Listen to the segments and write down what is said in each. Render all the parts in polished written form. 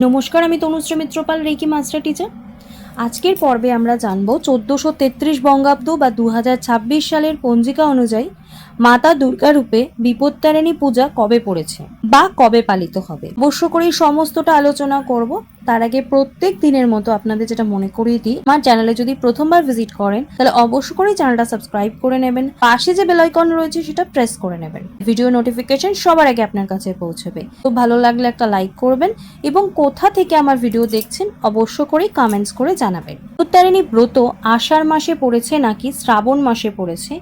নমস্কার, আমি Tanushree Mitrapal, reiki master teacher. আজকের পর্বে আমরা জানব 1433 বঙ্গাব্দ বা 2026 সালের পঞ্জিকা অনুযায়ী মাতা দুর্গা রূপে বিপত্তারিণী পূজা কবে পড়েছে বা কবে পালিত হবে। অবশ্য করে সমস্তটা আলোচনা করব। তার আগে প্রত্যেক দিনের মতো আপনাদের যেটা মনে করিয়ে দিই, আমার চ্যানেলে যদি প্রথমবার ভিজিট করেন তাহলে অবশ্য করে চ্যানেলটা সাবস্ক্রাইব করে নেবেন, পাশে যে বেল আইকন রয়েছে সেটা প্রেস করে নেবেন, ভিডিও নোটিফিকেশন সবার আগে আপনার কাছে পৌঁছবে। তো ভালো লাগলে একটা লাইক করবেন এবং কোথা থেকে আমার ভিডিও দেখছেন অবশ্য করে কমেন্টস করে জানাবেন। বিপত্তারিণী ব্রত আষাঢ় মাসে পড়েছে নাকি শ্রাবণ মাসে পড়েছে,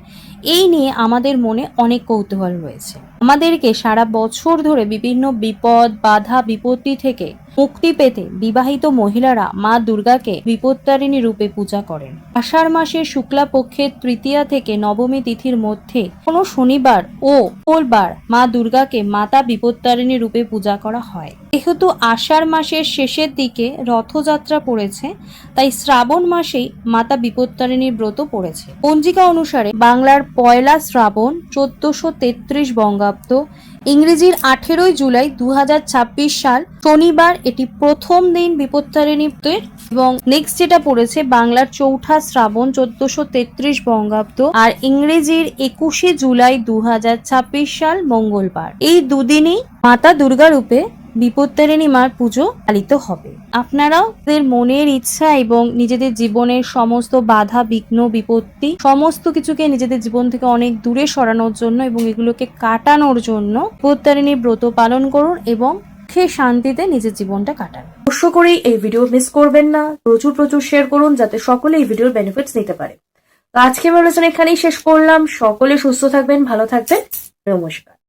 এই নিয়ে আমাদের মনে অনেক কৌতূহল রয়েছে। আমাদেরকে সারা বছর ধরে বিভিন্ন বিপদ, বাধা, বিপত্তি থেকে মুক্তি পেতে বিবাহিত মহিলারা মা দুর্গাকে বিপত্তারিণী রূপে পূজা করেন। আষাঢ় মাসের শুক্লা পক্ষের তৃতীয়া থেকে নবমী তিথির মধ্যে কোনো শনিবার ও মঙ্গলবার মা দুর্গাকে মাতা বিপত্তারিণী রূপে পূজা করা হয়। যেহেতু আষাঢ় মাসের শেষের দিকে রথযাত্রা পড়েছে, তাই শ্রাবণ মাসেই মাতা বিপত্তারিণীর ব্রত পড়েছে। পঞ্জিকা অনুসারে বাংলার পয়লা শ্রাবণ 1433 বঙ্গাব্দ, ইংরেজির 18 জুলাই 2026 সাল শনিবার এটি প্রথম দিন বিপত্তারিণীর, এবং নেক্সট যেটা পড়েছে বাংলার চৌঠা শ্রাবণ 1433 বঙ্গাব্দ আর ইংরেজির 21 জুলাই 2026 সাল মঙ্গলবার। এই দুদিনই মাতা দুর্গা রূপে বিপত্তারিণী মার পুজো পালিত হবে। আপনারাও তাদের মনের ইচ্ছা এবং নিজেদের জীবনের সমস্ত বাধা, বিঘ্ন, বিপত্তি সমস্ত কিছুকে নিজেদের জীবন থেকে অনেক দূরে সরানোর জন্য এবং এগুলোকে কাটানোর জন্য বিপত্তারিণী ব্রত পালন করুন এবং সেই শান্তিতে নিজের জীবনটা কাটান। অবশ্য করেই এই ভিডিও মিস করবেন না, প্রচুর শেয়ার করুন যাতে সকলে এই ভিডিওর বেনিফিটস নিতে পারে। তো আজকে আমি আলোচনা এখানেই শেষ করলাম। সকলে সুস্থ থাকবেন, ভালো থাকবেন। নমস্কার।